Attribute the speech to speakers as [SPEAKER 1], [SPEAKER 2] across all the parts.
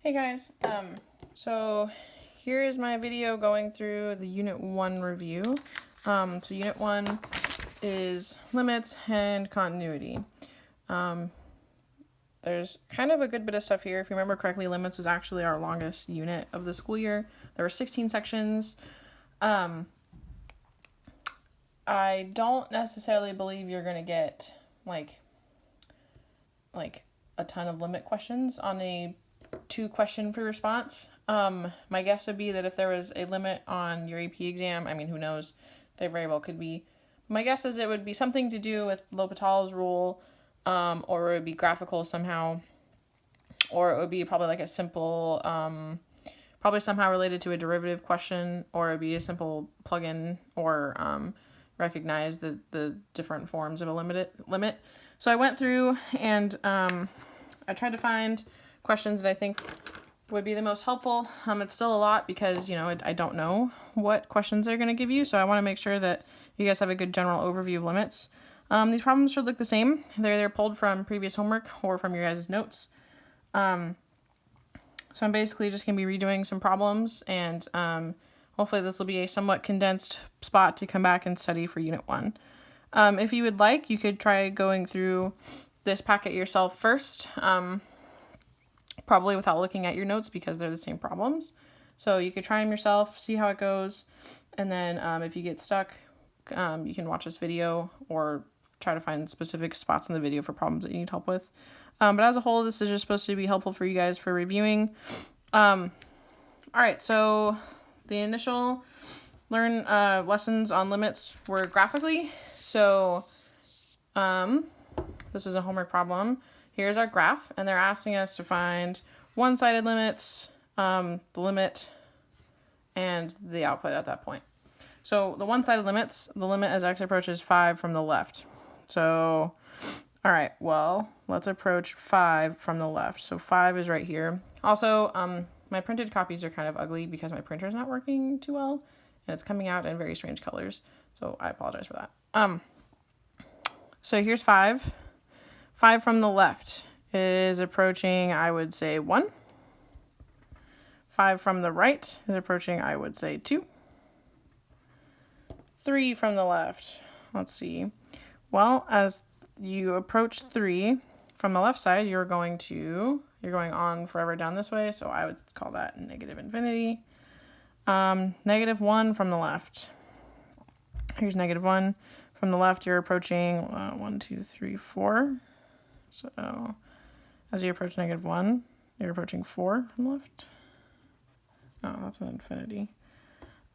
[SPEAKER 1] Hey guys, so here is my video going through the Unit 1 review. So Unit 1 is limits and continuity. There's kind of a good bit of stuff here. If you remember correctly, limits was actually our longest unit of the school year. There were 16 sections. I don't necessarily believe you're going to get like a ton of limit questions on a 2-question free response. My guess would be that if there was a limit on your AP exam, I mean, who knows, there very well could be. My guess is it would be something to do with L'Hopital's rule, or it would be graphical somehow, or it would be probably like a simple, probably somehow related to a derivative question, or it would be a simple plug-in, or recognize the different forms of a limit. So I went through and I tried to find questions that I think would be the most helpful. It's still a lot because, I don't know what questions they're going to give you, so I want to make sure that you guys have a good general overview of limits. These problems should look the same. They're pulled from previous homework or from your guys' notes. So I'm basically just going to be redoing some problems, and hopefully this will be a somewhat condensed spot to come back and study for Unit 1. If you would like, you could try going through this packet yourself first, probably without looking at your notes because they're the same problems. So you could try them yourself, see how it goes, and then if you get stuck, you can watch this video or try to find specific spots in the video for problems that you need help with. But as a whole, this is just supposed to be helpful for you guys for reviewing. All right, so the initial lessons on limits were graphically. So this was a homework problem. Here's our graph, and they're asking us to find one-sided limits, the limit, and the output at that point. So the one-sided limits, the limit as x approaches 5 from the left. So, all right, well, let's approach 5 from the left. So 5 is right here. Also, my printed copies are kind of ugly because my printer's not working too well, and it's coming out in very strange colors. So I apologize for that. So here's 5. 5 from the left is approaching, I would say, 1. 5 from the right is approaching, I would say, 2. 3 from the left, let's see. Well, as you approach 3 from the left side, you're going on forever down this way, so I would call that negative infinity. Negative 1 from the left. Here's negative 1. From the left, you're approaching 1, 2, 3, 4. So as you approach negative 1, you're approaching 4 from the left. Oh, that's an infinity.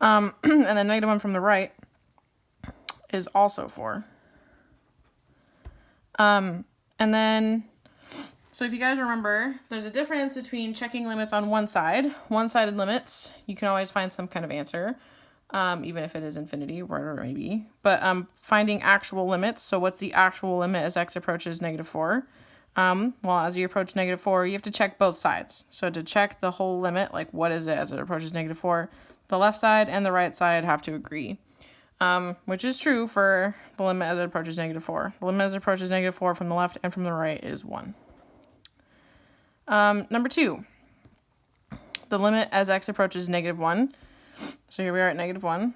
[SPEAKER 1] And then negative 1 from the right is also 4. And then, so if you guys remember, there's a difference between checking limits on one side. One-sided limits, you can always find some kind of answer, even if it is infinity, whatever it may be. But finding actual limits, so what's the actual limit as x approaches negative 4? Well, as you approach negative 4, you have to check both sides. So to check the whole limit, like what is it as it approaches negative 4, the left side and the right side have to agree. Which is true for the limit as it approaches negative 4. The limit as it approaches negative 4 from the left and from the right is 1. Number 2, the limit as x approaches negative 1. So here we are at negative 1.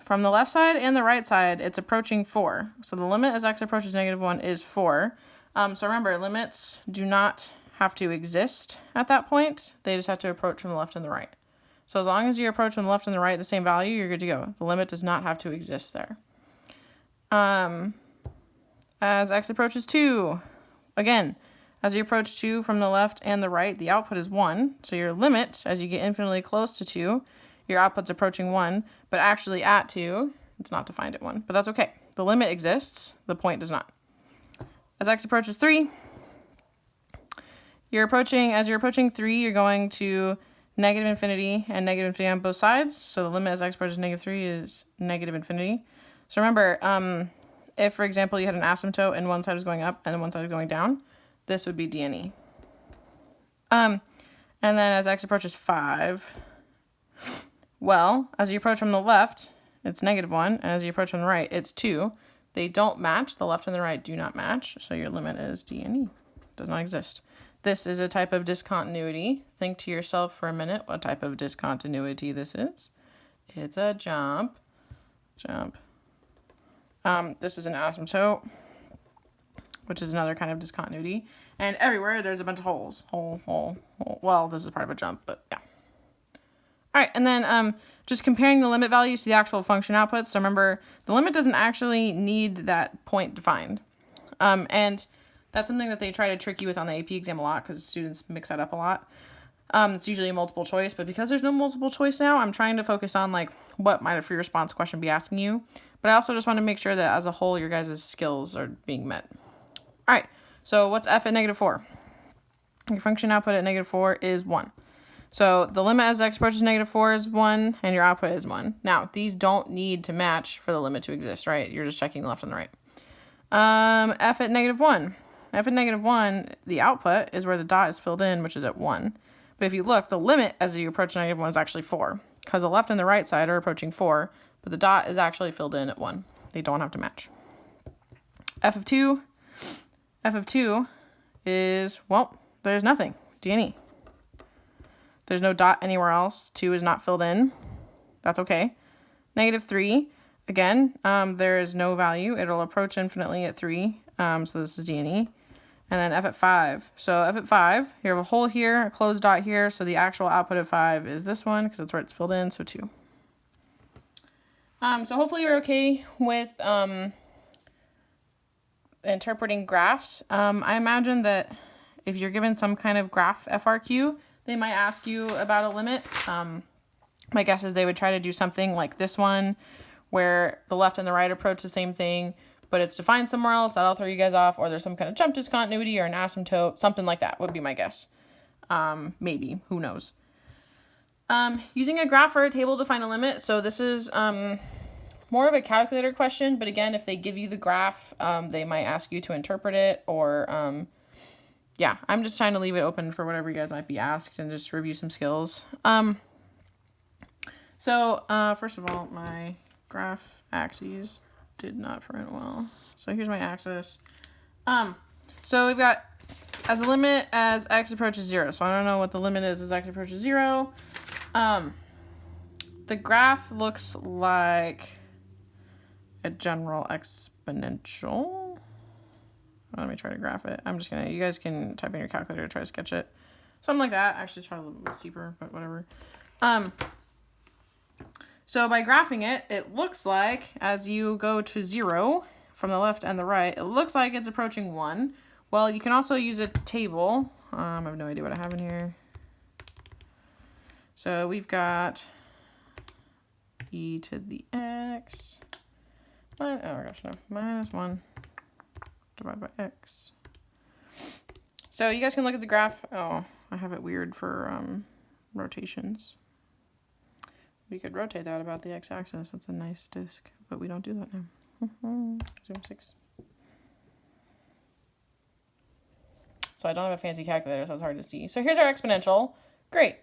[SPEAKER 1] From the left side and the right side, it's approaching 4. So the limit as x approaches negative 1 is 4. So remember, limits do not have to exist at that point. They just have to approach from the left and the right. So as long as you approach from the left and the right the same value, you're good to go. The limit does not have to exist there. As x approaches 2, again, as you approach 2 from the left and the right, the output is 1. So your limit, as you get infinitely close to 2, your output's approaching 1, but actually at 2, it's not defined at 1. But that's okay. The limit exists, the point does not. As x approaches 3, as you're approaching 3, you're going to negative infinity and negative infinity on both sides. So the limit as x approaches negative 3 is negative infinity. So remember, if, for example, you had an asymptote and one side is going up and one side is going down, this would be d and e. And then as x approaches 5, well, as you approach from the left, it's negative 1, and as you approach from the right, it's 2. They don't match. The left and the right do not match, so your limit is d and e. Does not exist. This is a type of discontinuity. Think to yourself for a minute what type of discontinuity this is. It's a jump. This is an asymptote, which is another kind of discontinuity. And everywhere there's a bunch of holes. Hole. Well, this is part of a jump, but yeah. All right, and then just comparing the limit values to the actual function outputs. So remember, the limit doesn't actually need that point defined. And that's something that they try to trick you with on the AP exam a lot because students mix that up a lot. It's usually a multiple choice, but because there's no multiple choice now, I'm trying to focus on like what might a free response question be asking you. But I also just want to make sure that as a whole, your guys' skills are being met. All right, so what's f at -4? Your function output at -4 is 1. So the limit as x approaches -4 is 1, and your output is 1. Now, these don't need to match for the limit to exist, right? You're just checking the left and the right. F at -1. F at -1, the output is where the dot is filled in, which is at 1. But if you look, the limit as you approach -1 is actually 4, because the left and the right side are approaching 4, but the dot is actually filled in at 1. They don't have to match. F of 2 is, well, there's nothing. D&E. There's no dot anywhere else. 2 is not filled in. That's okay. -3, again, there is no value. It'll approach infinitely at 3, so this is D&E. And then F at 5. So F at 5, you have a hole here, a closed dot here, so the actual output of 5 is this one, because that's where it's filled in, so 2. So hopefully you're okay with interpreting graphs. I imagine that if you're given some kind of graph FRQ, they might ask you about a limit. My guess is they would try to do something like this one, where the left and the right approach the same thing, but it's defined somewhere else. That'll throw you guys off, or there's some kind of jump discontinuity or an asymptote, something like that would be my guess. Maybe, who knows. Using a graph or a table to find a limit. So this is more of a calculator question, but again, if they give you the graph, they might ask you to interpret it, or yeah, I'm just trying to leave it open for whatever you guys might be asked and just review some skills. First of all, my graph axes did not print well. So here's my axis. So we've got as a limit as x approaches 0. So I don't know what the limit is as x approaches 0. The graph looks like a general exponential. Let me try to graph it. You guys can type in your calculator to try to sketch it. Something like that. Actually, try a little bit steeper, but whatever. So by graphing it, it looks like as you go to 0 from the left and the right, it looks like it's approaching 1. Well, you can also use a table. I have no idea what I have in here. So we've got e to the x. Minus 1 divided by x. So you guys can look at the graph. Oh, I have it weird for rotations. We could rotate that about the x-axis. That's a nice disk, but we don't do that now. Zoom 6. So I don't have a fancy calculator, so it's hard to see. So here's our exponential. Great.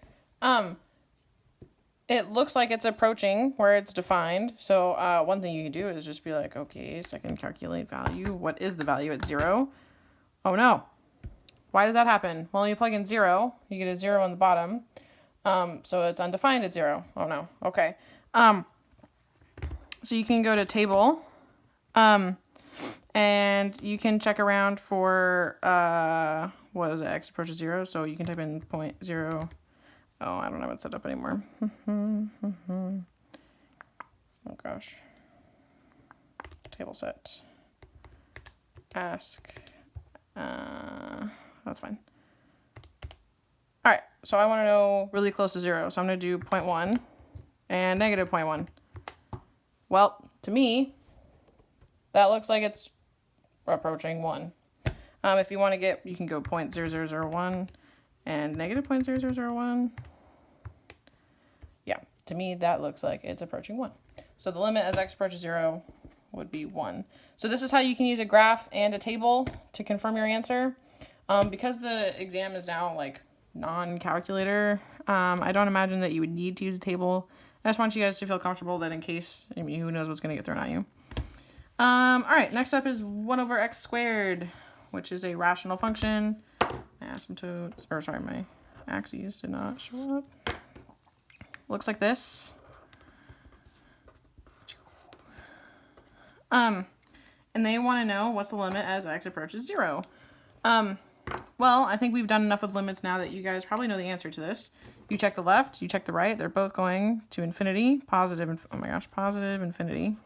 [SPEAKER 1] It looks like it's approaching where it's defined. So one thing you can do is just be like, okay, so I can calculate value. What is the value at 0? Oh no. Why does that happen? Well, you plug in 0, you get a 0 on the bottom. So it's undefined at 0. Oh no. Okay. So you can go to table, and you can check around for, what is it? X approaches 0. So you can type in 0.0. Oh, I don't have it set up anymore. Oh gosh. Table set. Ask. That's fine. All right, so I want to know really close to 0. So I'm going to do 0.1 and negative 0.1. Well, to me, that looks like it's approaching 1. If you want to get, you can go 0.0001 and negative 0.0001. Yeah, to me, that looks like it's approaching 1. So the limit as x approaches 0 would be 1. So this is how you can use a graph and a table to confirm your answer. Because the exam is now like non-calculator, I don't imagine that you would need to use a table. I just want you guys to feel comfortable that in case, I mean, who knows what's going to get thrown at you. All right, next up is 1 over x squared, which is a rational function. asymptotes, or sorry, my axes did not show up. Looks like this. And they want to know what's the limit as x approaches 0. Well, I think we've done enough with limits now that you guys probably know the answer to this. You check the left, you check the right. They're both going to infinity, positive, oh my gosh, positive infinity.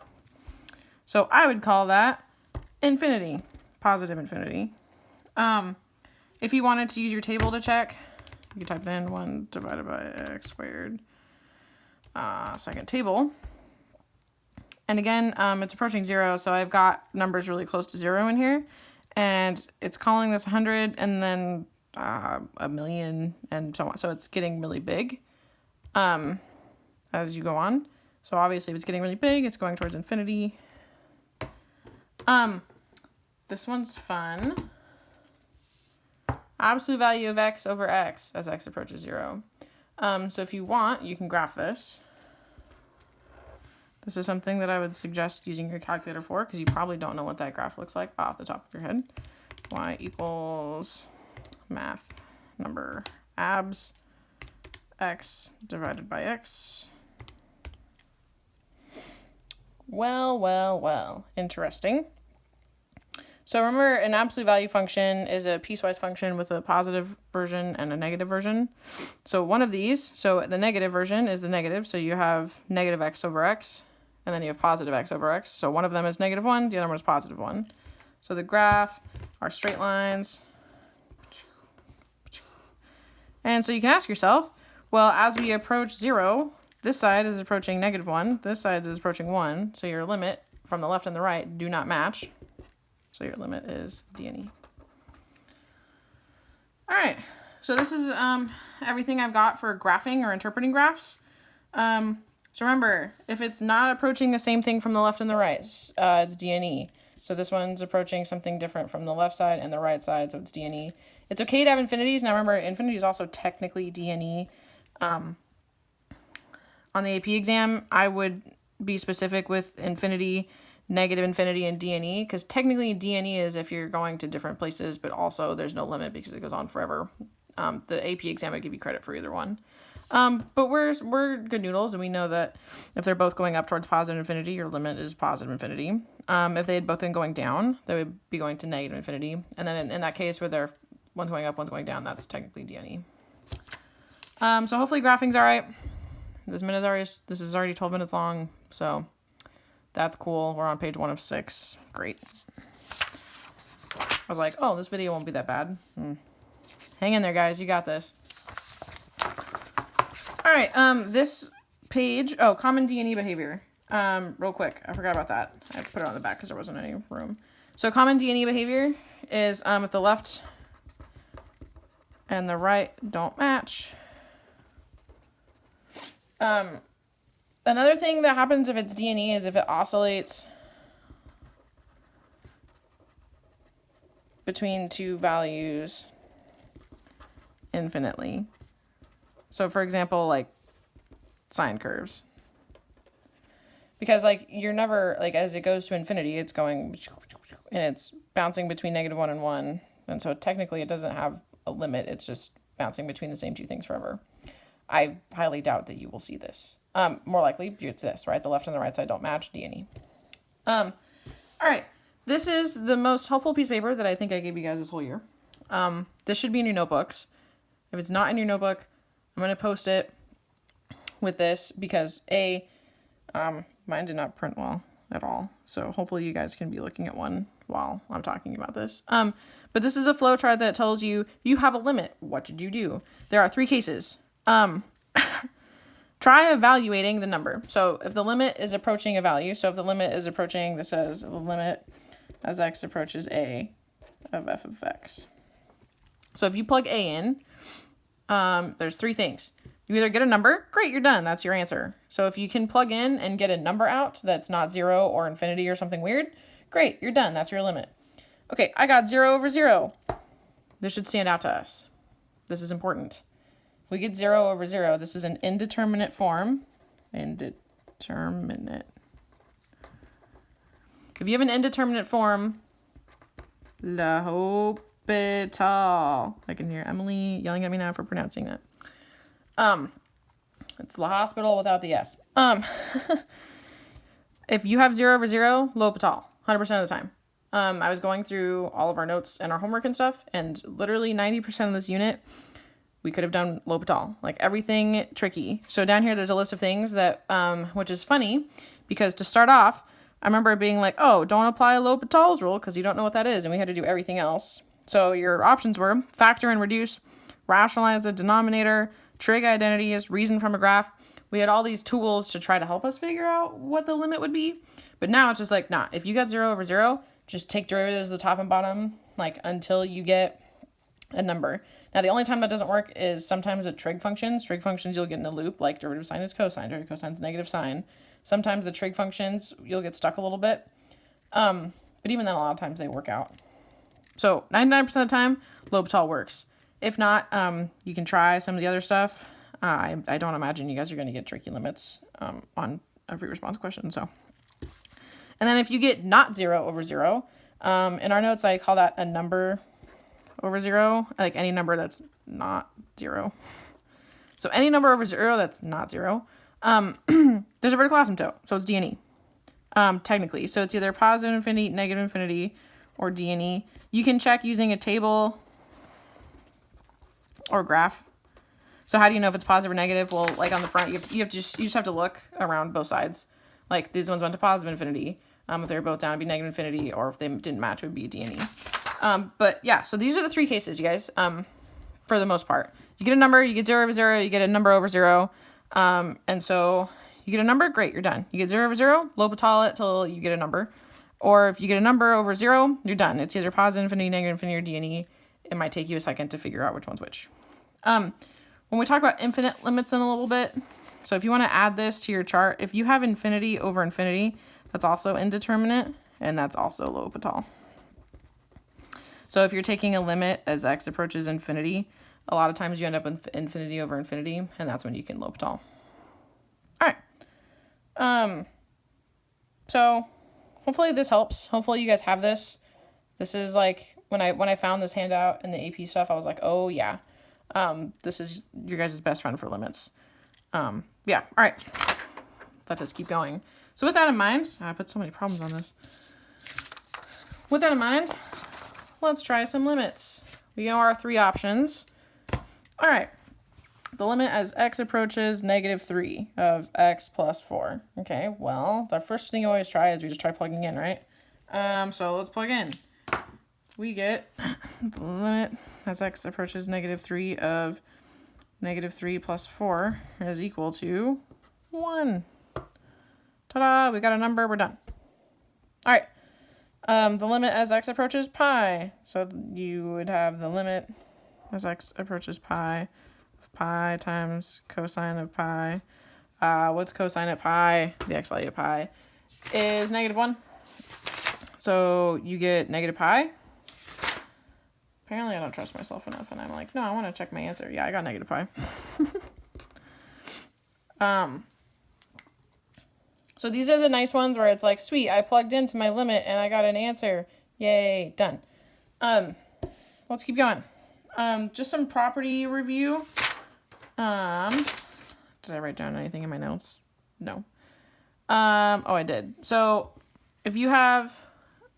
[SPEAKER 1] So I would call that infinity, positive infinity. If you wanted to use your table to check, you could type in 1 divided by x squared, second table. And again, it's approaching 0, so I've got numbers really close to 0 in here. And it's calling this 100 and then a million and so on. So it's getting really big as you go on. So obviously if it's getting really big, it's going towards infinity. This one's fun. Absolute value of x over x as x approaches 0. So if you want, you can graph this. This is something that I would suggest using your calculator for because you probably don't know what that graph looks like off the top of your head. Y equals math number abs x divided by x. Well, well, well. Interesting. So remember, an absolute value function is a piecewise function with a positive version and a negative version. So one of these, so the negative version is the negative, so you have negative x over x. And then you have positive x over x. So one of them is -1, the other one is +1. So the graph are straight lines. And so you can ask yourself, well, as we approach 0, this side is approaching -1, this side is approaching 1. So your limit from the left and the right do not match. So your limit is d and e. All right, so this is everything I've got for graphing or interpreting graphs. So remember, if it's not approaching the same thing from the left and the right, it's d and e. So this one's approaching something different from the left side and the right side, so it's d and e. It's okay to have infinities. Now remember, infinity is also technically d and e. On the AP exam, I would be specific with infinity, negative infinity, and d and e, because technically d and e is if you're going to different places, but also there's no limit because it goes on forever. The AP exam would give you credit for either one. But we're good noodles, and we know that if they're both going up towards positive infinity, your limit is positive infinity. If they had both been going down, they would be going to negative infinity. And then in that case where they're one's going up, one's going down, that's technically d and e. So hopefully graphing's all right. This is already 12 minutes long, so that's cool. We're on page 1 of 6. Great. I was like, oh, this video won't be that bad. Hang in there, guys. You got this. All right, this page, common D&E behavior. Real quick, I forgot about that. I put it on the back because there wasn't any room. So common D&E behavior is if the left and the right don't match. Another thing that happens if it's D&E is if it oscillates between two values infinitely. So for example, like sine curves. Because like you're never, like as it goes to infinity, it's going and it's bouncing between -1 and 1. And so technically it doesn't have a limit. It's just bouncing between the same two things forever. I highly doubt that you will see this. More likely it's this, right? The left and the right side don't match, D&E. All right. This is the most helpful piece of paper that I think I gave you guys this whole year. This should be in your notebooks. If it's not in your notebook, I'm going to post it with this because mine did not print well at all. So hopefully you guys can be looking at one while I'm talking about this. But this is a flow chart that tells you have a limit. What should you do? There are 3 cases. Try evaluating the number. So if the limit is approaching a value, so if the limit is approaching, this says the limit as x approaches a of f of x. So if you plug a in, there's 3 things. You either get a number, great, you're done, that's your answer. So if you can plug in and get a number out that's not 0 or infinity or something weird, great, you're done, that's your limit. Okay, I got 0 over 0. This should stand out to us. This is important. If we get 0 over 0, this is an indeterminate form. Indeterminate. If you have an indeterminate form, la hope L'Hopital. I can hear Emily yelling at me now for pronouncing that. It's the hospital without the S. If you have 0 over 0, L'Hopital, 100% of the time. I was going through all of our notes and our homework and stuff, and literally 90% of this unit, we could have done L'Hopital. Like, everything tricky. So down here, there's a list of things that, which is funny, because to start off, I remember being like, oh, don't apply L'Hopital's rule, because you don't know what that is, and we had to do everything else. So your options were factor and reduce, rationalize the denominator, trig identities, reason from a graph. We had all these tools to try to help us figure out what the limit would be. But now it's just like, nah, if you got 0 over 0, just take derivatives the top and bottom, like, until you get a number. Now, the only time that doesn't work is sometimes at trig functions. Trig functions, you'll get in a loop, like derivative sign is cosine, derivative cosine is negative sign. Sometimes the trig functions, you'll get stuck a little bit. But even then, a lot of times they work out. So 99% of the time, L'Hopital works. If not, you can try some of the other stuff. I don't imagine you guys are going to get tricky limits on every response question. So, and then if you get not 0 over 0, in our notes, I call that a number over 0, like any number that's not 0. So any number over 0 that's not 0. There's a vertical asymptote, so it's D and E, technically. So it's either positive infinity, negative infinity, or D and E. You can check using a table or graph. So how do you know if it's positive or negative? Well, like on the front, you just have to look around both sides. Like these ones went to positive infinity. If they were both down, it'd be negative infinity, or if they didn't match, it would be D and E. But yeah, so these are the three cases, you guys. For the most part, you get a number, you get 0 over 0, you get a number over 0. And so you get a number, great, you're done. You get 0 over 0, L'Hopital it till you get a number. Or if you get a number over 0, you're done. It's either positive infinity, negative infinity, or D and E. It might take you a second to figure out which one's which. When we talk about infinite limits in a little bit, so if you want to add this to your chart, if you have infinity over infinity, that's also indeterminate, and that's also L'Hopital. So if you're taking a limit as x approaches infinity, a lot of times you end up with infinity over infinity, and that's when you can L'Hopital. All right. So hopefully this helps. Hopefully you guys have this. This is like, when I found this handout in the AP stuff, I was like, oh yeah. This is your guys' best friend for limits. Yeah, all right. Let us keep going. So with that in mind, I put so many problems on this. With that in mind, let's try some limits. We know our three options. All right. The limit as x approaches -3 of x plus 4. Okay, well, the first thing you always try is we just try plugging in, right? So let's plug in. We get the limit as x approaches -3 of -3 plus 4 is equal to 1. Ta-da! We got a number. We're done. All right. The limit as x approaches pi. So you would have the limit as x approaches pi of pi times cosine of pi. What's cosine of pi? The x value of pi is -1. So you get negative pi. Apparently I don't trust myself enough, and I'm like, no, I want to check my answer. Yeah, I got negative pi. So these are the nice ones where it's like, sweet, I plugged into my limit and I got an answer. Yay, done. Let's keep going. Just some property review. Did I write down anything in my notes? No. Oh, I did. So if you have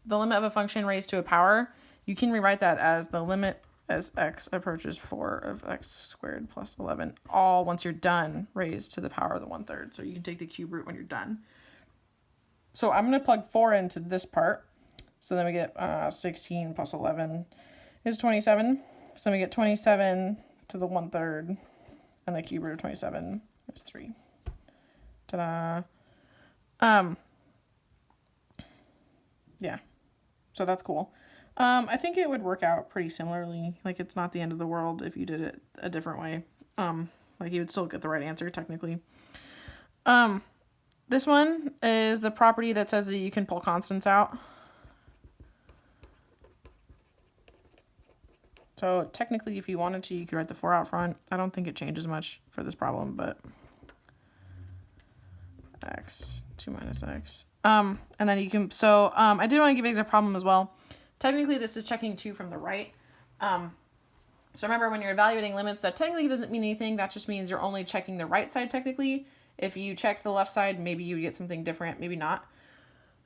[SPEAKER 1] the limit of a function raised to a power, you can rewrite that as the limit as x approaches 4 of x squared plus 11, all once you're done, raised to the power of the 1/3. So you can take the cube root when you're done. So I'm going to plug 4 into this part. So then we get 16 plus 11 is 27. So then we get 27 to the 1/3, and the cube root of 27 is 3. Ta-da! Yeah, so that's cool. I think it would work out pretty similarly. Like, it's not the end of the world if you did it a different way. Like, you would still get the right answer, technically. This one is the property that says that you can pull constants out. So, technically, if you wanted to, you could write the 4 out front. I don't think it changes much for this problem, but x, 2 minus x. And then you can, so, I did want to give you guys a problem as well. Technically, this is checking 2 from the right, So remember, when you're evaluating limits, that technically doesn't mean anything. That just means you're only checking the right side technically. If you checked the left side, maybe you would get something different, maybe not.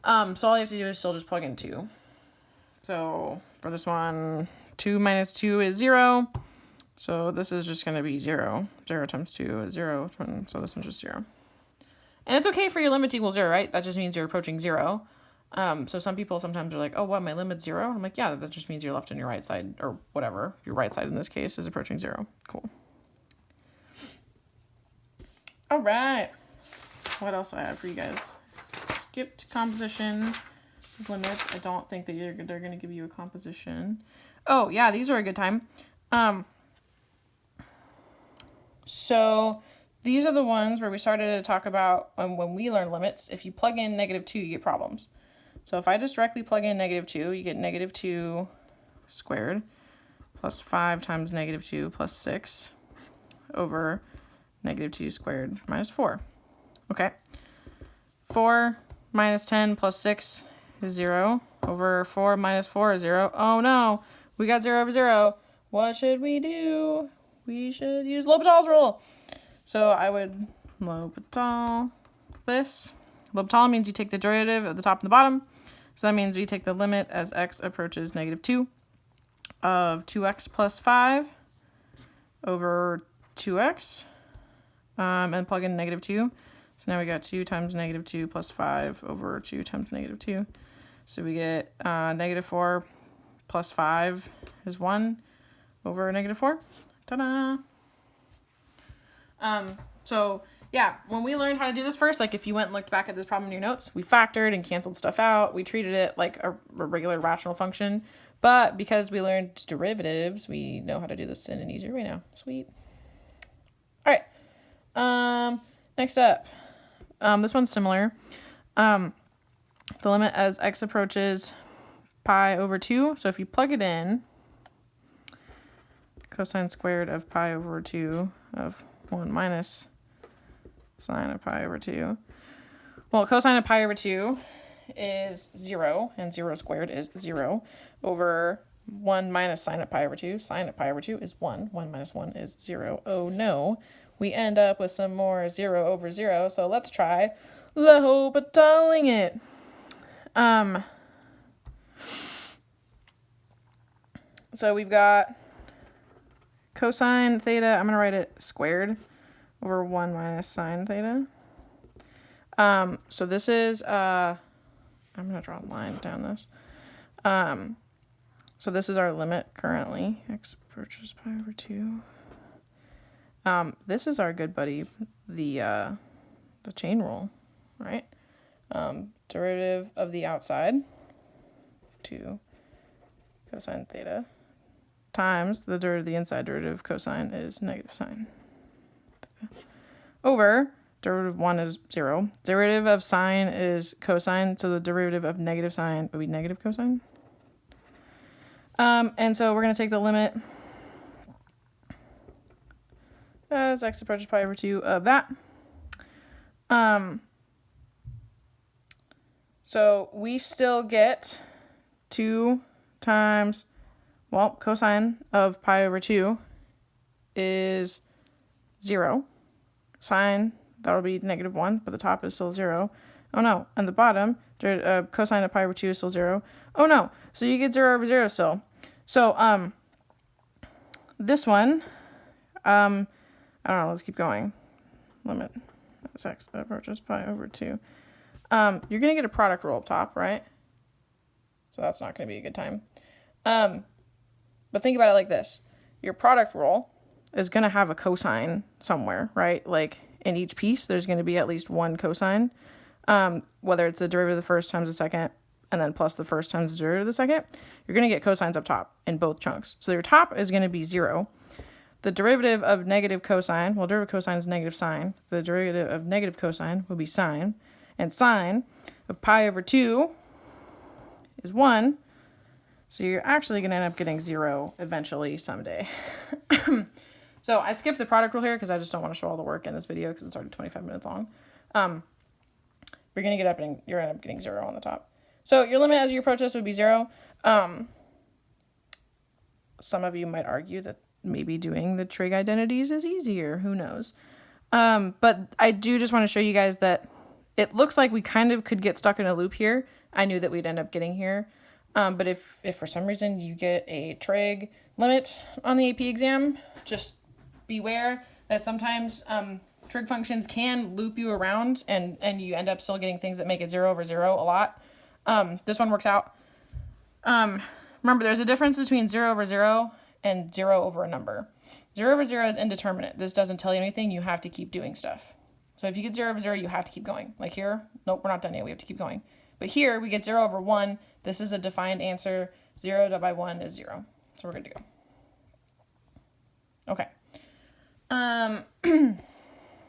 [SPEAKER 1] So all you have to do is still just plug in 2. So for this one, 2 minus 2 is 0. So this is just going to be 0. 0 times 2 is 0. So this one's just 0. And it's okay for your limit to equal 0, right? That just means you're approaching 0. So some people sometimes are like, oh, what, my limit's 0? I'm like, yeah, that just means your left and your right side, or whatever. Your right side in this case is approaching 0. Cool. All right. What else do I have for you guys? Skipped composition limits. I don't think that they're going to give you a composition. Oh, yeah, these are a good time. So these are the ones where we started to talk about when we learn limits. If you plug in -2, you get problems. So if I just directly plug in -2, you get -2 squared plus 5 times -2 plus 6 over -2 squared minus 4. Okay. 4 minus 10 plus 6 is 0 over 4 minus 4 is 0. Oh no, we got 0 over 0. What should we do? We should use L'Hopital's rule. So I would L'Hopital this. L'Hopital means you take the derivative of the top and the bottom. So that means we take the limit as x approaches -2 of 2x plus 5 over 2x, and plug in -2. So now we got 2 times -2 plus 5 over 2 times -2. So we get -4 plus 5 is 1 over -4. Ta-da! So yeah, when we learned how to do this first, like if you went and looked back at this problem in your notes, we factored and canceled stuff out. We treated it like a regular rational function. But because we learned derivatives, we know how to do this in an easier way now. Sweet. All right. Next up, this one's similar. The limit as x approaches pi over 2. So if you plug it in, cosine squared of pi over 2 of 1 minus sine of pi over 2. Well, cosine of pi over 2 is 0, and 0 squared is 0 over 1 minus sine of pi over 2. Sine of pi over 2 is 1. 1 minus 1 is 0. Oh no. We end up with some more 0 over 0, so let's try L'Hopitaling it. So we've got cosine theta, I'm going to write it squared over 1 minus sine theta. So this is, I'm going to draw a line down this. So this is our limit currently. X approaches pi over 2. This is our good buddy, the chain rule, right? Derivative of the outside, 2 cosine theta, times the derivative of the inside. Derivative of cosine is negative sine theta, over derivative of 1 is 0. Derivative of sine is cosine, so the derivative of negative sine would be negative cosine. And so we're going to take the limit as x approaches pi over 2 of that. So we still get 2 times, well, cosine of pi over 2 is 0. Sine, that'll be -1, but the top is still 0. Oh no, and the bottom, cosine of pi over 2 is still 0. Oh no, so you get 0 over 0 still. So, this one, I don't know, let's keep going. Limit as x approaches pi over 2. You're going to get a product rule up top, right? So that's not going to be a good time. But think about it like this. Your product rule is going to have a cosine somewhere, right? Like in each piece, there's going to be at least one cosine, whether it's the derivative of the first times the second, and then plus the first times the derivative of the second. You're going to get cosines up top in both chunks. So your top is going to be 0. The derivative of negative cosine, well, derivative of cosine is negative sine. The derivative of negative cosine will be sine. And sine of pi over 2 is 1. So you're actually going to end up getting 0 eventually someday. So I skipped the product rule here because I just don't want to show all the work in this video because it's already 25 minutes long. You're going to end up getting 0 on the top. So your limit as you approach this would be 0. some of you might argue that maybe doing the trig identities is easier. Who knows? But I do just want to show you guys that it looks like we kind of could get stuck in a loop here. I knew that we'd end up getting here. But if for some reason you get a trig limit on the AP exam, just beware that sometimes trig functions can loop you around and you end up still getting things that make it 0 over 0 a lot. This one works out. Remember, there's a difference between 0 over 0 and 0 over a number. 0 over 0 is indeterminate. This doesn't tell you anything. You have to keep doing stuff. So if you get 0 over 0, you have to keep going. Like here, nope, we're not done yet. We have to keep going. But here, we get 0 over 1. This is a defined answer. 0 divided by 1 is 0. So we're good to go. Okay.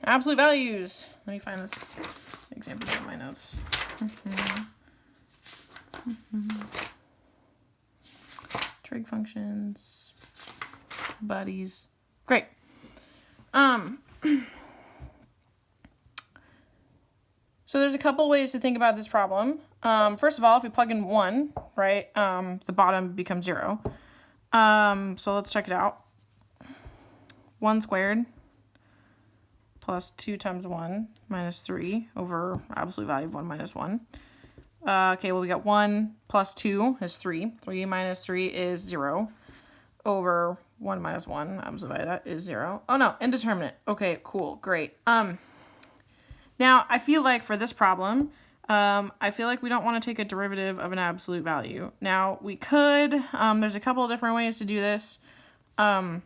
[SPEAKER 1] Absolute values. Let me find this example in my notes. Trig functions. Buddies. Great. So there's a couple ways to think about this problem. First of all, if we plug in 1, right, the bottom becomes 0. So let's check it out. 1 squared plus 2 times 1 minus 3 over absolute value of 1 minus 1. Okay, well, we got 1 plus 2 is 3. 3 minus 3 is 0 over 1 minus 1. Absolute value of that is 0. Oh, no, indeterminate. Okay, cool, great. Now, I feel like for this problem, I feel like we don't want to take a derivative of an absolute value. Now, we could. There's a couple of different ways to do this. I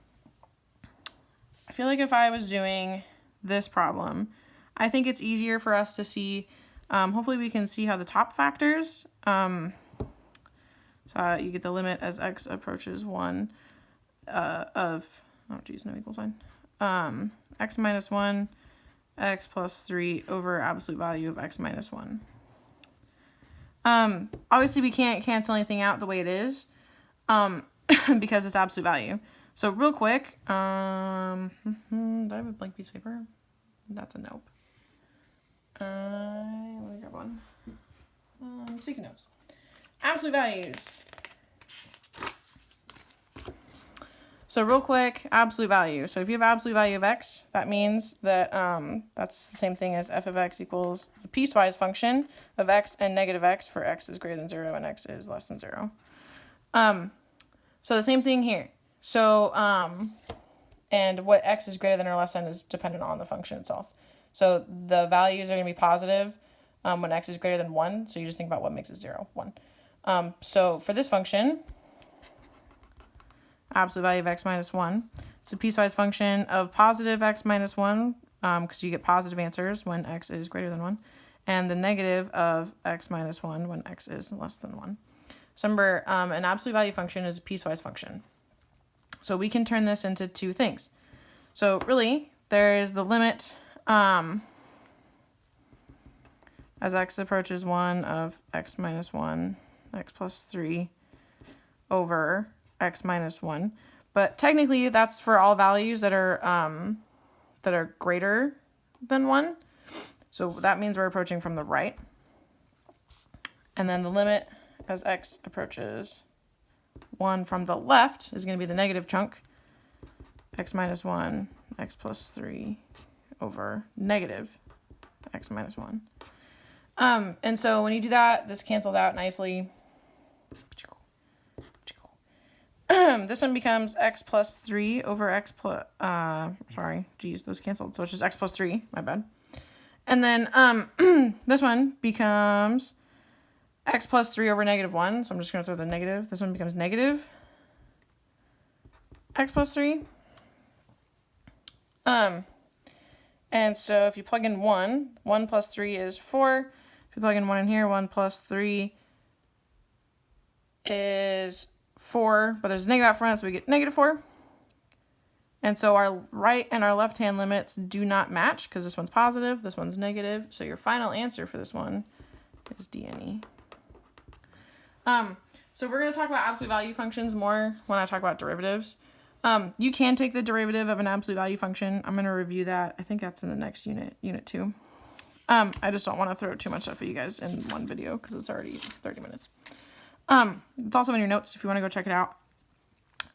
[SPEAKER 1] feel like if I was doing this problem, I think it's easier for us to see. Hopefully, we can see how the top factors. So you get the limit as x approaches 1 of, oh geez, no equal sign. X minus 1. X plus 3 over absolute value of x minus 1. Obviously, we can't cancel anything out the way it is because it's absolute value. So real quick, do I have a blank piece of paper? That's a nope. Let me grab one. Sticky notes. Absolute values. So real quick, absolute value. So if you have absolute value of x, that means that that's the same thing as f of x equals the piecewise function of x and negative x for x is greater than 0 and x is less than 0. So the same thing here. So, and what x is greater than or less than is dependent on the function itself. So the values are going to be positive when x is greater than 1. So you just think about what makes it 0, 1. So for this function, absolute value of x minus 1. It's a piecewise function of positive x minus 1, because you get positive answers when x is greater than 1, and the negative of x minus 1 when x is less than 1. So remember, an absolute value function is a piecewise function. So we can turn this into two things. So really, there is the limit as x approaches 1 of x minus 1, x plus 3 over x minus 1, but technically that's for all values that are greater than 1. So that means we're approaching from the right. And then the limit as x approaches 1 from the left is going to be the negative chunk, x minus 1, x plus 3 over negative x minus 1. And so when you do that, this cancels out nicely. This one becomes x plus 3 over x plus, those canceled. So it's just x plus 3, my bad. And then this one becomes x plus 3 over negative 1. So I'm just going to throw the negative. This one becomes negative x plus 3. And so if you plug in 1 plus 3 is 4. If you plug in 1 in here, 1 plus 3 is 4, but there's a negative out front, so we get negative 4. And so our right and our left hand limits do not match because this one's positive, this one's negative. So your final answer for this one is D and E. So we're going to talk about absolute value functions more when I talk about derivatives. You can take the derivative of an absolute value function. I'm going to review that. I think that's in the next unit 2. I just don't want to throw too much stuff at you guys in one video because it's already 30 minutes. It's also in your notes if you want to go check it out.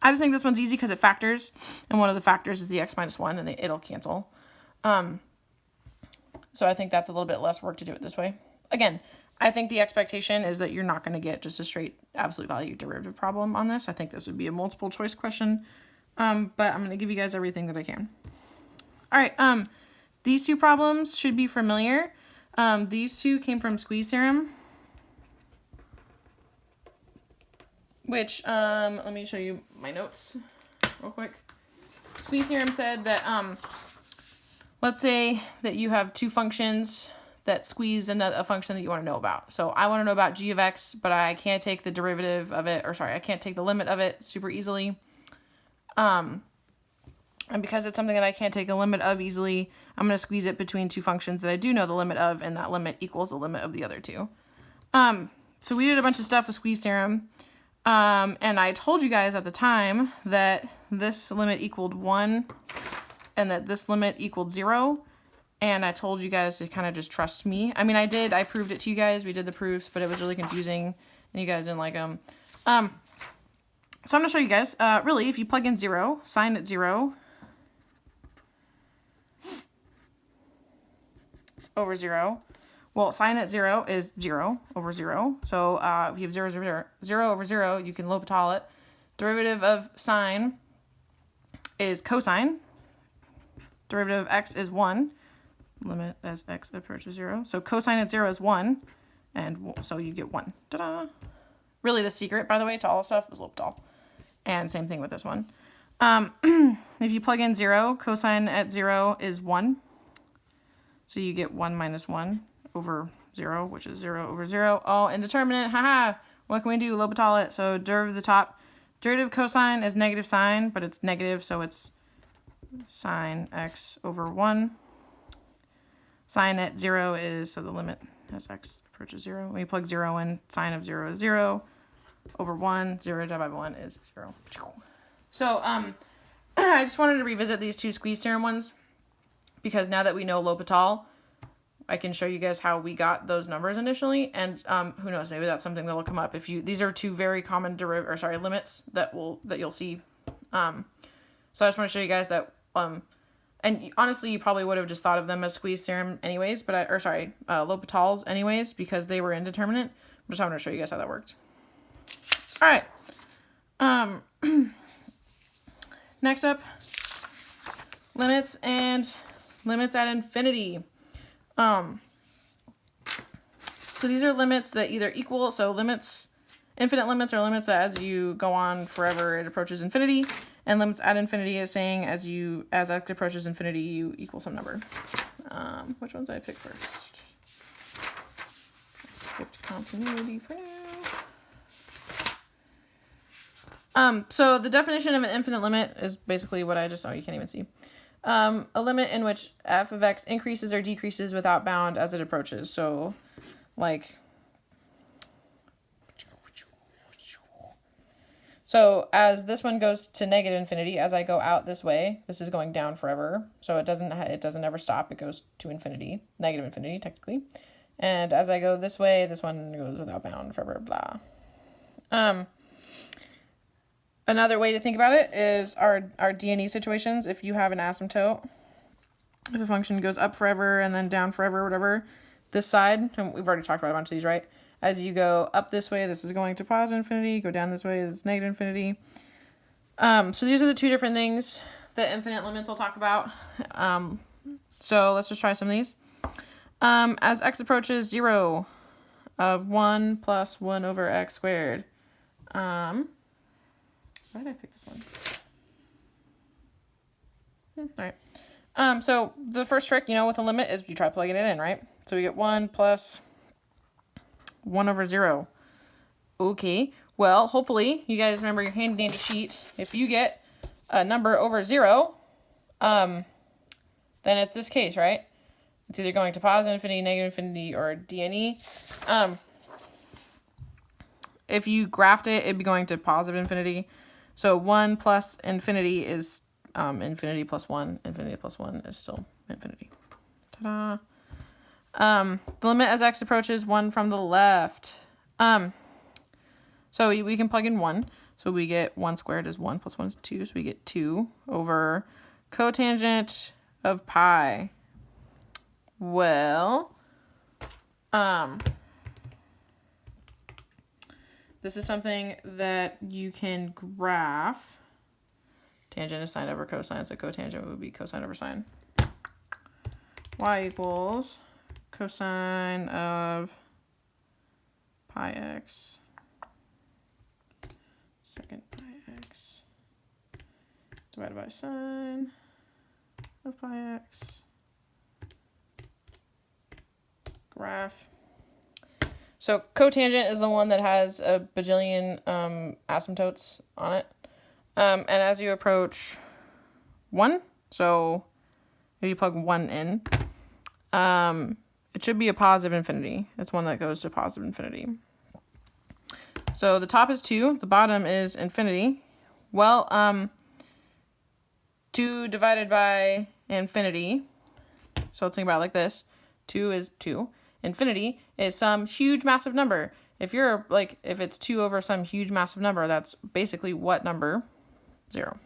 [SPEAKER 1] I just think this one's easy because it factors, and one of the factors is the x minus 1, and it'll cancel. So I think that's a little bit less work to do it this way. Again, I think the expectation is that you're not going to get just a straight absolute value derivative problem on this. I think this would be a multiple choice question, but I'm going to give you guys everything that I can. All right, these two problems should be familiar. These two came from squeeze theorem, which, let me show you my notes real quick. Squeeze theorem said that, let's say that you have two functions that squeeze a function that you want to know about. So I want to know about g of x, but I can't take the derivative of it, or sorry, I can't take the limit of it super easily. And because it's something that I can't take the limit of easily, I'm going to squeeze it between two functions that I do know the limit of, and that limit equals the limit of the other two. So we did a bunch of stuff with squeeze theorem. And I told you guys at the time that this limit equaled 1 and that this limit equaled 0. And I told you guys to kind of just trust me. I mean, I proved it to you guys. We did the proofs, but it was really confusing and you guys didn't like them. So I'm going to show you guys, really, if you plug in 0, sine at 0 over 0. Well, sine at 0 is 0 over 0. So if you have 0 over 0, you can L'Hopital it. Derivative of sine is cosine. Derivative of x is 1. Limit as x approaches 0. So cosine at 0 is 1. And so you get 1. Ta-da! Really, the secret, by the way, to all this stuff is L'Hopital. And same thing with this one. If you plug in 0, cosine at 0 is 1. So you get 1 minus 1 over 0, which is 0 over 0. Oh, indeterminate, haha. What can we do? L'Hopital it. So derivative of the top. Derivative of cosine is negative sine, but it's negative, so it's sine x over 1. Sine at 0 is, so the limit as x approaches 0. When you plug 0 in, sine of 0 is 0 over 1. 0 divided by 1 is 0. So I just wanted to revisit these two squeeze theorem ones because now that we know L'Hopital, I can show you guys how we got those numbers initially, and who knows, maybe that's something that'll come up if you. These are two very common limits that you'll see. So I just want to show you guys that. And honestly, you probably would have just thought of them as squeeze theorem anyways, but L'Hopitals anyways because they were indeterminate. I'm just going to show you guys how that worked. All right. Next up, limits and limits at infinity. So these are limits that either equal, so limits, infinite limits are limits that as you go on forever, it approaches infinity, and limits at infinity is saying as x approaches infinity, you equal some number. Which ones did I pick first? Skipped continuity for now. So the definition of an infinite limit is basically what I just, you can't even see. A limit in which f of x increases or decreases without bound as it approaches. So, like, so as this one goes to negative infinity, as I go out this way, this is going down forever. So it doesn't ever stop. It goes to infinity, negative infinity technically. And as I go this way, this one goes without bound forever. Blah. Another way to think about it is our D&E situations. If you have an asymptote, if a function goes up forever and then down forever, whatever, this side, and we've already talked about a bunch of these, right? As you go up this way, this is going to positive infinity. Go down this way, this is negative infinity. So these are the two different things that infinite limits will talk about. So let's just try some of these. As x approaches 0 of 1 plus 1 over x squared. Why did I pick this one? All right. So the first trick, with a limit is you try plugging it in, right? So we get 1 plus 1 over 0. Okay. Well, hopefully you guys remember your handy dandy sheet. If you get a number over 0, then it's this case, right? It's either going to positive infinity, negative infinity, or D&E. If you graphed it, it'd be going to positive infinity. So 1 plus infinity is infinity plus 1. Infinity plus 1 is still infinity. Ta-da. The limit as x approaches 1 from the left. So we can plug in 1. So we get 1 squared is 1 plus 1 is 2. So we get 2 over cotangent of pi. Well, this is something that you can graph. Tangent is sine over cosine, so cotangent would be cosine over sine. Y equals cosine of pi x second pi x divided by sine of pi x. Graph. So cotangent is the one that has a bajillion asymptotes on it. And as you approach 1, so if you plug 1 in, it should be a positive infinity. It's one that goes to positive infinity. So the top is 2, the bottom is infinity. Well, 2 divided by infinity, so let's think about it like this. 2 is 2. Infinity is some huge massive number. If you're like, if it's 2 over some huge massive number, that's basically what number? 0.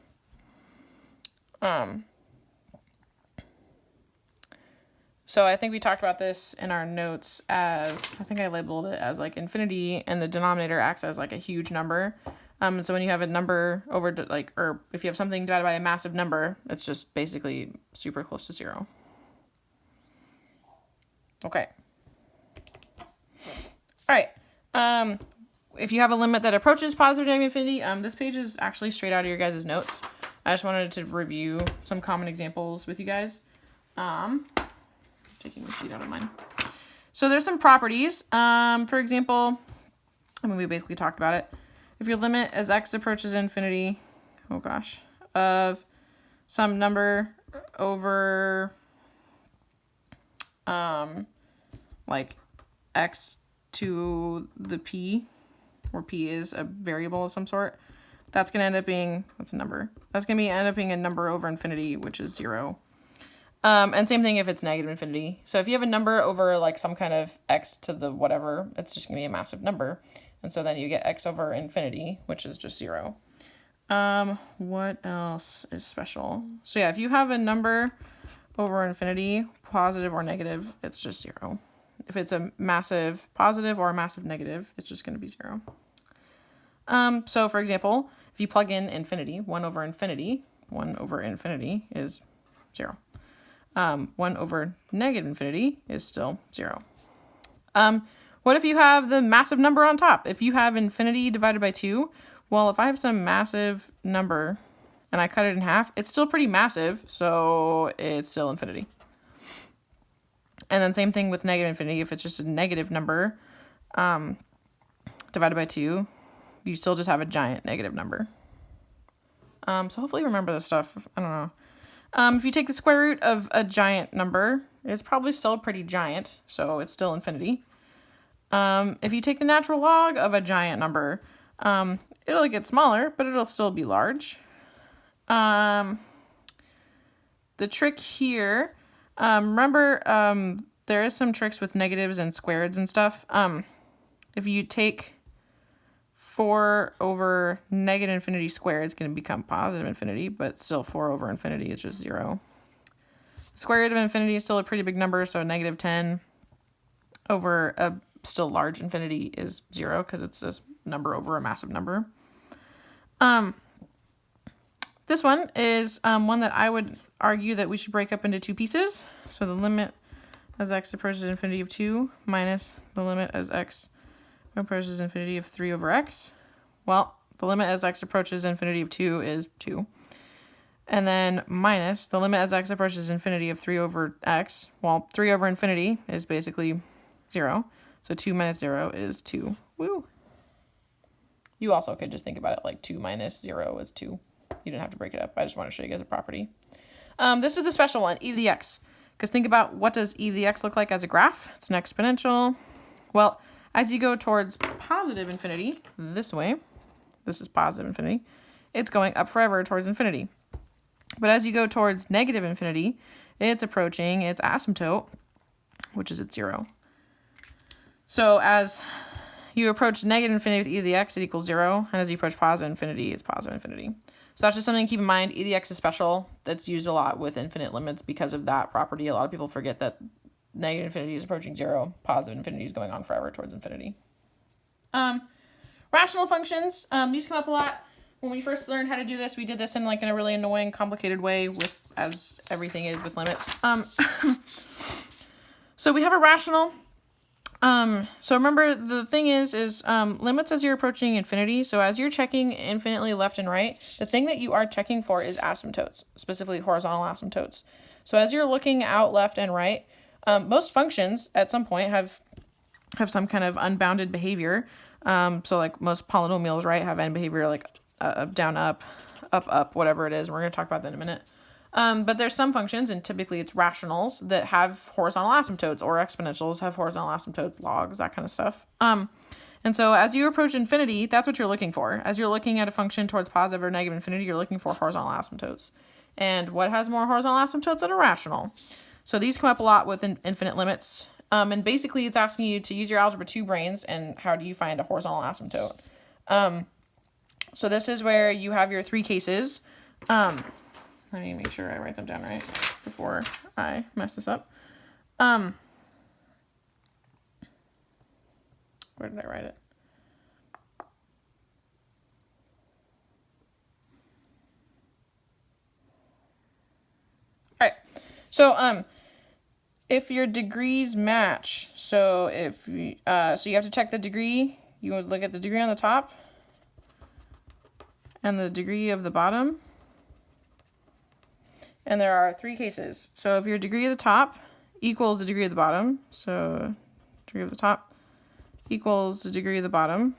[SPEAKER 1] So I think we talked about this in our notes as, I think I labeled it as like infinity, and the denominator acts as like a huge number. So when you have a number over like, or if you have something divided by a massive number, it's just basically super close to 0. Okay. All right. If you have a limit that approaches positive negative infinity, this page is actually straight out of your guys' notes. I just wanted to review some common examples with you guys. Taking the sheet out of mine. So there's some properties. For example, I mean, we basically talked about it. If your limit as x approaches infinity, oh gosh, of some number over like x to the p, where p is a variable of some sort, that's going to end up being, what's a number? That's going to end up being a number over infinity, which is 0. And same thing if it's negative infinity. So if you have a number over like some kind of x to the whatever, it's just going to be a massive number. And so then you get x over infinity, which is just 0. What else is special? So yeah, if you have a number over infinity, positive or negative, it's just 0. If it's a massive positive or a massive negative, it's just going to be 0. So for example, if you plug in infinity, 1 over infinity is 0. 1 over negative infinity is still 0. What if you have the massive number on top? If you have infinity divided by 2, well, if I have some massive number and I cut it in half, it's still pretty massive, so it's still infinity. And then same thing with negative infinity. If it's just a negative number divided by 2, you still just have a giant negative number. So hopefully you remember this stuff. I don't know. If you take the square root of a giant number, it's probably still pretty giant, so it's still infinity. If you take the natural log of a giant number, it'll get smaller, but it'll still be large. The trick here, remember, there is some tricks with negatives and squareds and stuff. If you take 4 over negative infinity squared, it's going to become positive infinity, but still 4 over infinity is just 0. Square root of infinity is still a pretty big number, so negative 10 over a still large infinity is 0 because it's a number over a massive number. This one is one that I would argue that we should break up into 2 pieces. So the limit as x approaches infinity of 2 minus the limit as x approaches infinity of 3 over x. Well, the limit as x approaches infinity of 2 is 2. And then minus the limit as x approaches infinity of 3 over x. Well, 3 over infinity is basically 0. So 2 minus 0 is 2. Woo! You also could just think about it like 2 minus 0 is 2. You didn't have to break it up. I just want to show you guys a property. This is the special one, e to the x. Because think about, what does e to the x look like as a graph? It's an exponential. Well, as you go towards positive infinity, this way, this is positive infinity, it's going up forever towards infinity. But as you go towards negative infinity, it's approaching its asymptote, which is at 0. So as you approach negative infinity with e to the x, it equals 0. And as you approach positive infinity, it's positive infinity. So that's just something to keep in mind. E to the x is special. That's used a lot with infinite limits because of that property. A lot of people forget that negative infinity is approaching 0. Positive infinity is going on forever towards infinity. Rational functions. These come up a lot. When we first learned how to do this, we did this in like in a really annoying, complicated way, with as everything is with limits. So we have a rational. So remember, the thing is limits as you're approaching infinity. So as you're checking infinitely left and right, the thing that you are checking for is asymptotes, specifically horizontal asymptotes. So as you're looking out left and right, most functions at some point have some kind of unbounded behavior. So like most polynomials, right, have n behavior, like up, down, up, whatever it is. We're going to talk about that in a minute. But there's some functions, and typically it's rationals, that have horizontal asymptotes, or exponentials have horizontal asymptotes, logs, that kind of stuff. And so as you approach infinity, that's what you're looking for. As you're looking at a function towards positive or negative infinity, you're looking for horizontal asymptotes. And what has more horizontal asymptotes than a rational? So these come up a lot with infinite limits. And basically it's asking you to use your algebra 2 brains, and how do you find a horizontal asymptote? So this is where you have your 3 cases. Let me make sure I write them down right before I mess this up. Where did I write it? All right. So if your degrees match, so if you, so you have to check the degree. You would look at the degree on the top and the degree of the bottom. And there are 3 cases. So if your degree of the top equals the degree of the bottom, so degree of the top equals the degree of the bottom,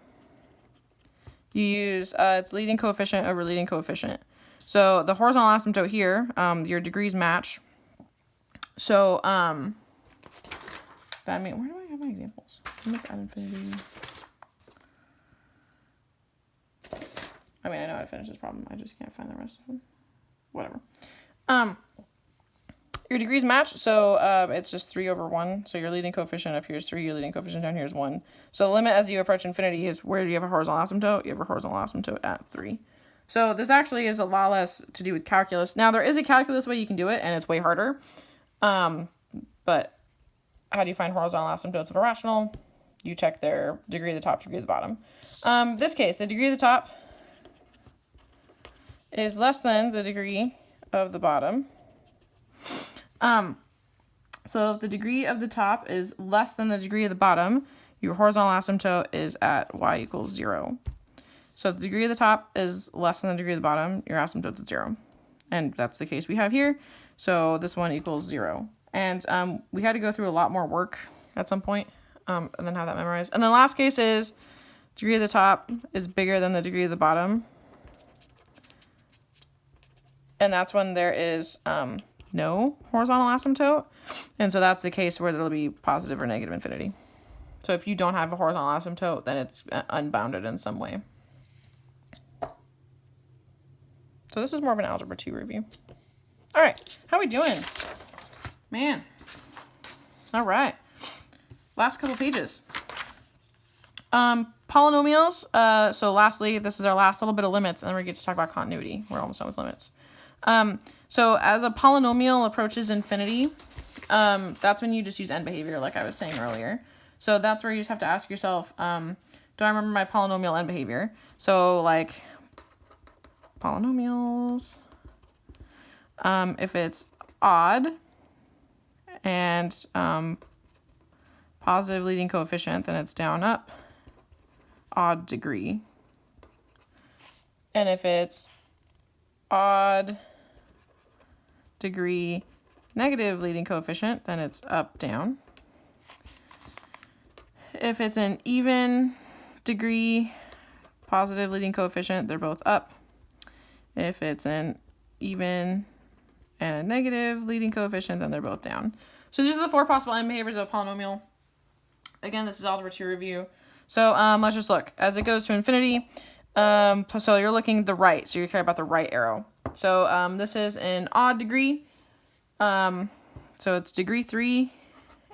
[SPEAKER 1] you use its leading coefficient over leading coefficient. So the horizontal asymptote here, your degrees match. So that means, where do I have my examples? Limits at infinity. I mean, I know how to finish this problem. I just can't find the rest of them. Whatever. Your degrees match, so it's just 3 over 1. So your leading coefficient up here is 3, your leading coefficient down here is 1. So the limit as you approach infinity is, where do you have a horizontal asymptote? You have a horizontal asymptote at 3. So this actually is a lot less to do with calculus. Now there is a calculus way you can do it, and it's way harder. But how do you find horizontal asymptotes of a rational? You check their degree of the top, degree of the bottom. This case, the degree of the top is less than the degree of the bottom. So if the degree of the top is less than the degree of the bottom, your horizontal asymptote is at y equals 0. So if the degree of the top is less than the degree of the bottom, your asymptote's at 0. And that's the case we have here. So this one equals 0. And we had to go through a lot more work at some point, and then have that memorized. And the last case is degree of the top is bigger than the degree of the bottom. And that's when there is no horizontal asymptote. And so that's the case where there'll be positive or negative infinity. So if you don't have a horizontal asymptote, then it's unbounded in some way. So this is more of an algebra 2 review. All right, how are we doing? Man. All right. Last couple pages. Polynomials. So lastly, this is our last little bit of limits, and then we get to talk about continuity. We're almost done with limits. So as a polynomial approaches infinity, that's when you just use end behavior, like I was saying earlier. So that's where you just have to ask yourself, do I remember my polynomial end behavior? So like polynomials, if it's odd and positive leading coefficient, then it's down, up, odd degree. And if it's odd degree, negative leading coefficient, then it's up, down. If it's an even degree, positive leading coefficient, they're both up. If it's an even and a negative leading coefficient, then they're both down. So these are the 4 possible end behaviors of a polynomial. Again, this is algebra 2 review. So let's just look. As it goes to infinity, so you're looking the right, so you care about the right arrow. So this is an odd degree. So it's degree 3,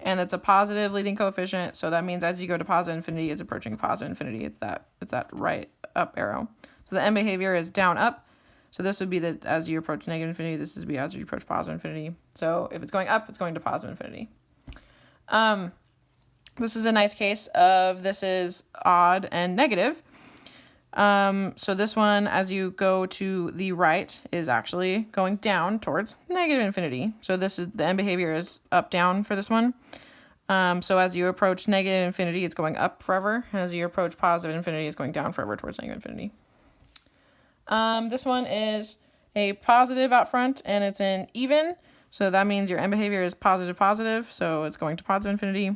[SPEAKER 1] and it's a positive leading coefficient. So that means as you go to positive infinity, it's approaching positive infinity. It's that right up arrow. So the end behavior is down up. So this would be that as you approach negative infinity, this is be as you approach positive infinity. So if it's going up, it's going to positive infinity. This is a nice case of this is odd and negative. So this one, as you go to the right, is actually going down towards negative infinity. So this is the end behavior is up down for this one. So as you approach negative infinity, it's going up forever. And as you approach positive infinity, it's going down forever towards negative infinity. This one is a positive out front and it's an even. So that means your end behavior is positive, positive. So it's going to positive infinity.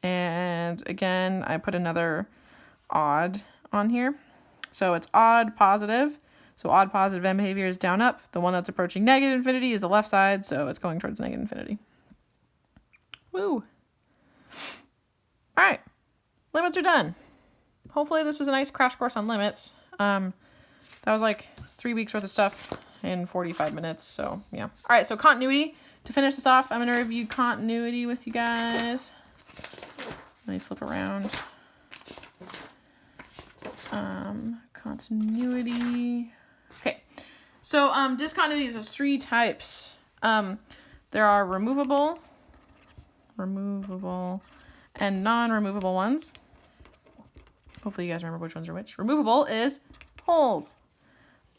[SPEAKER 1] And again, I put another odd on here. So it's odd, positive. So odd, positive end behavior is down, up. The one that's approaching negative infinity is the left side. So it's going towards negative infinity. Woo. All right. Limits are done. Hopefully this was a nice crash course on limits. That was like 3 weeks worth of stuff in 45 minutes. So yeah. All right. So continuity. To finish this off, I'm going to review continuity with you guys. Let me flip around. Continuity. Okay. So discontinuities, there's 3 types. There are removable, and non-removable ones. Hopefully you guys remember which ones are which. Removable is holes.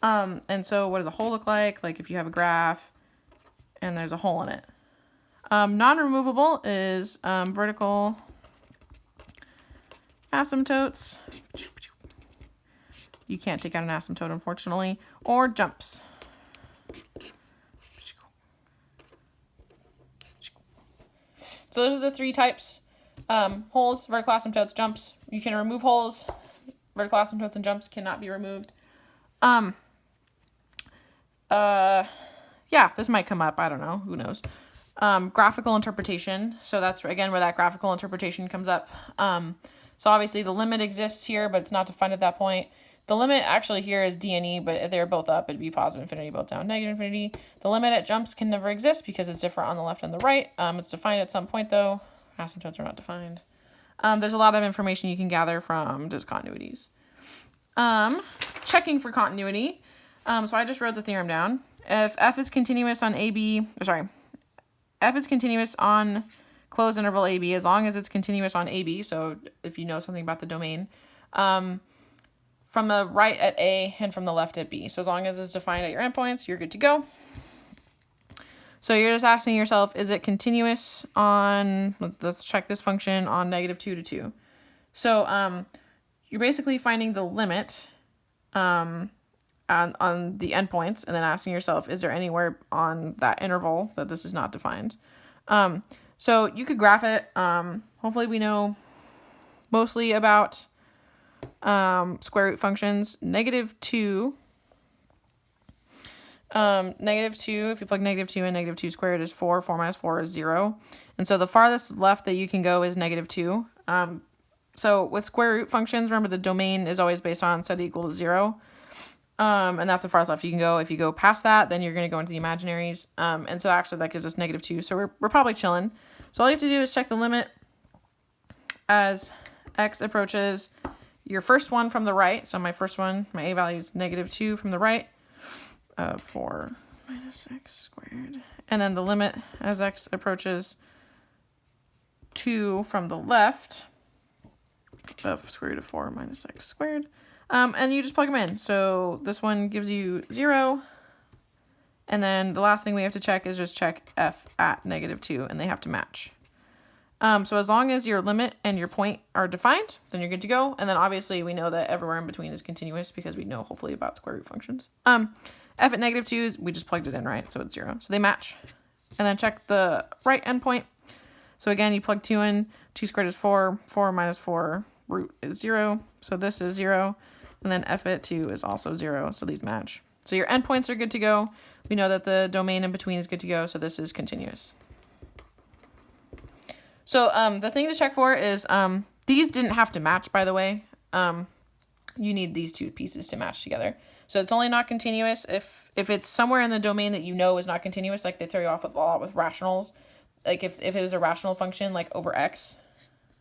[SPEAKER 1] And so what does a hole look like? Like if you have a graph and there's a hole in it. Non-removable is vertical asymptotes. You can't take out an asymptote, unfortunately, or jumps. So those are the 3 types. Holes, vertical asymptotes, jumps. You can remove holes. Vertical asymptotes and jumps cannot be removed. Yeah, this might come up. I don't know. Who knows? Graphical interpretation. So that's, again, where that graphical interpretation comes up. So obviously the limit exists here, but it's not defined at that point. The limit actually here is D and E, but if they're both up, it'd be positive infinity, both down, negative infinity. The limit at jumps can never exist because it's different on the left and the right. It's defined at some point, though. Asymptotes are not defined. There's a lot of information you can gather from discontinuities. Checking for continuity. So I just wrote the theorem down. If f is continuous on f is continuous on closed interval AB, as long as it's continuous on AB, so if you know something about the domain, from the right at A and from the left at B. So as long as it's defined at your endpoints, you're good to go. So you're just asking yourself, is it continuous on, let's check this function on -2 to 2. So you're basically finding the limit on the endpoints and then asking yourself, is there anywhere on that interval that this is not defined? So you could graph it. Hopefully we know mostly about square root functions. -2. -2, if you plug -2 in, -2 squared is 4. 4 minus 4 is 0. And so the farthest left that you can go is -2. So with square root functions, remember the domain is always based on set equal to 0. And that's the farthest left you can go. If you go past that, then you're going to go into the imaginaries. And so actually that gives us -2. So we're probably chilling. So all you have to do is check the limit as x approaches your first one from the right. So my first one, my a value is -2 from the right. 4 minus x squared. And then the limit as x approaches 2 from the left of square root of 4 minus x squared. And you just plug them in. So this one gives you 0. And then the last thing we have to check is just check f at -2, and they have to match. So as long as your limit and your point are defined, then you're good to go. And then obviously we know that everywhere in between is continuous because we know hopefully about square root functions. F at -2, we just plugged it in, right? So it's 0. So they match. And then check the right endpoint. So again, you plug 2 in. 2 squared is 4. 4 minus 4 root is 0. So this is 0. And then f at 2 is also 0. So these match. So your endpoints are good to go. We know that the domain in between is good to go. So this is continuous. So the thing to check for is these didn't have to match, by the way. You need these 2 pieces to match together. So it's only not continuous if it's somewhere in the domain that you know is not continuous, like they throw you off a lot with rationals. like if it was a rational function, like over x,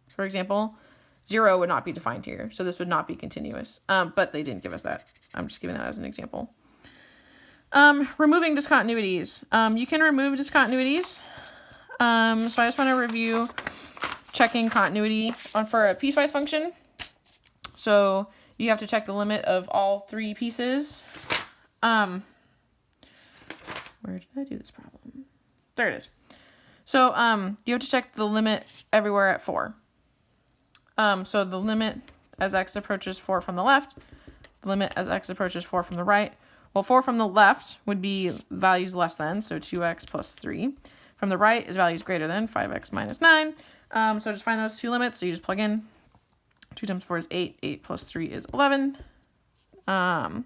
[SPEAKER 1] for example, 0 would not be defined here. So this would not be continuous. But they didn't give us that. I'm just giving that as an example. Removing discontinuities. You can remove discontinuities. So I just want to review checking continuity for a piecewise function. So you have to check the limit of all 3 pieces. Where did I do this problem? There it is. So you have to check the limit everywhere at 4. So the limit as x approaches 4 from the left, the limit as x approaches 4 from the right. Well, 4 from the left would be values less than, so 2x plus 3. From the right is values greater than, 5x minus 9. So just find those 2 limits. So you just plug in 2 times 4 is 8. 8 plus 3 is 11. 4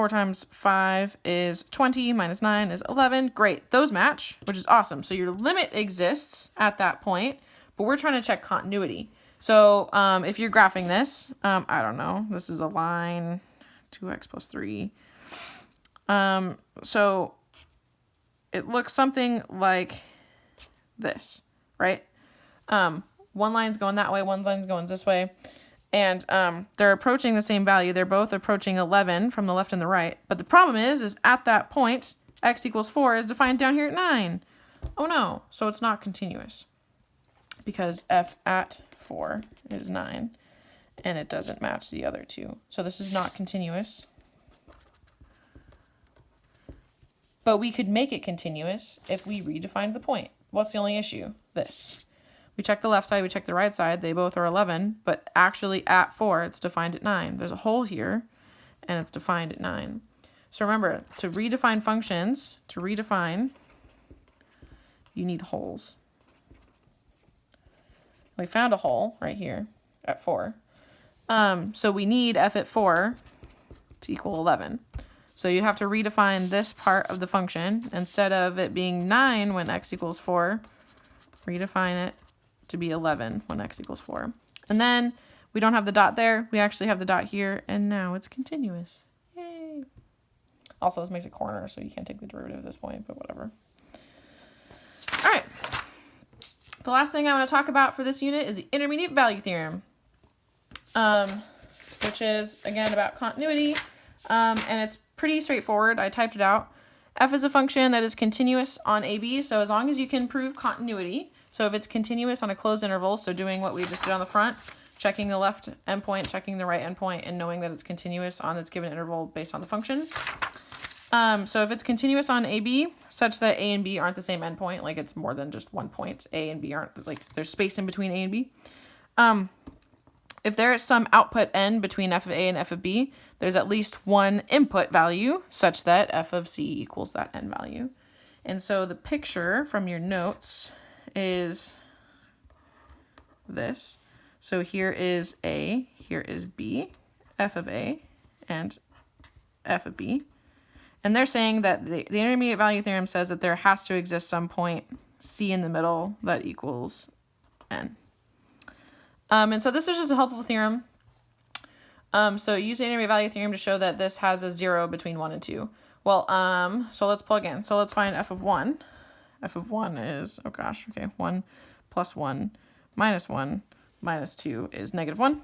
[SPEAKER 1] times 5 is 20, minus 9 is 11. Great, those match, which is awesome. So your limit exists at that point, but we're trying to check continuity. So if you're graphing this, I don't know, this is a line, 2x plus 3. So it looks something like this, right? One line's going that way, one line's going this way. And they're approaching the same value. They're both approaching 11 from the left and the right. But the problem is at that point, x equals 4 is defined down here at 9. Oh no, so it's not continuous. Because f at 4 is 9. And it doesn't match the other 2. So this is not continuous. But we could make it continuous if we redefined the point. What's the only issue? This. We check the left side, we check the right side. They both are 11, but actually at 4, it's defined at 9. There's a hole here, and it's defined at 9. So remember, to redefine functions, you need holes. We found a hole right here at 4. So we need f at 4 to equal 11. So you have to redefine this part of the function. Instead of it being 9 when x equals 4, redefine it to be 11 when x equals 4. And then we don't have the dot there. We actually have the dot here, and now it's continuous. Yay. Also, this makes a corner, so you can't take the derivative at this point, but whatever. All right. The last thing I want to talk about for this unit is the intermediate value theorem, which is, again, about continuity, and it's pretty straightforward. I typed it out. F is a function that is continuous on AB, so as long as you can prove continuity, so if it's continuous on a closed interval, so doing what we just did on the front, checking the left endpoint, checking the right endpoint, and knowing that it's continuous on its given interval based on the function. So if it's continuous on AB, such that A and B aren't the same endpoint, like it's more than just one point, A and B aren't, like there's space in between A and B. If there is some output n between f of A and f of B, there's at least one input value such that f of C equals that n value. And so the picture from your notes is this. So here is A, here is B, f of A, and f of B. And they're saying that the intermediate value theorem says that there has to exist some point C in the middle that equals n. And so this is just a helpful theorem. So use the intermediate value theorem to show that this has a 0 between 1 and 2. Well, so let's plug in. So let's find f of 1. F of 1 is, oh gosh, okay, 1 plus 1 minus 1 minus 2 is negative 1.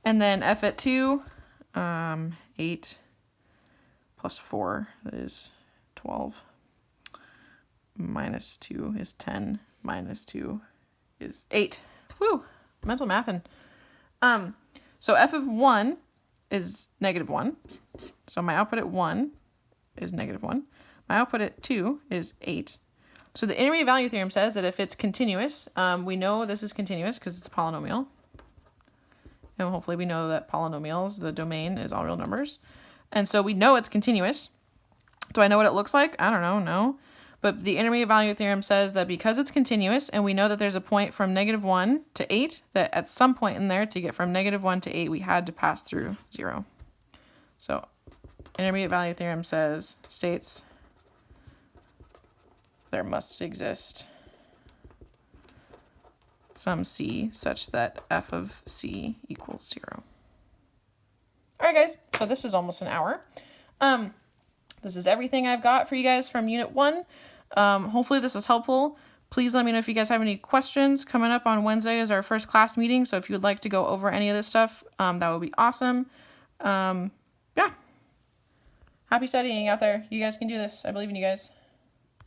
[SPEAKER 1] And then f at 2, 8 plus 4 is 12. Minus 2 is 10. Minus 2 is 8. Woo! Mental mathin'. So f of 1 is negative 1. So my output at 1 is negative 1. My output at 2 is 8. So the intermediate value theorem says that if it's continuous, we know this is continuous because it's a polynomial. And hopefully we know that polynomials, the domain is all real numbers. And so we know it's continuous. Do I know what it looks like? I don't know, no. But the intermediate value theorem says that because it's continuous, and we know that there's a point from negative 1 to 8, that at some point in there, to get from negative 1 to 8, we had to pass through 0. So intermediate value theorem states there must exist some C such that f of C equals 0. All right, guys, so this is almost an hour. This is everything I've got for you guys from Unit 1. Hopefully this is helpful. Please let me know if you guys have any questions. Coming up on Wednesday is our first class meeting, so if you would like to go over any of this stuff, that would be awesome. Yeah. Happy studying out there. You guys can do this. I believe in you guys.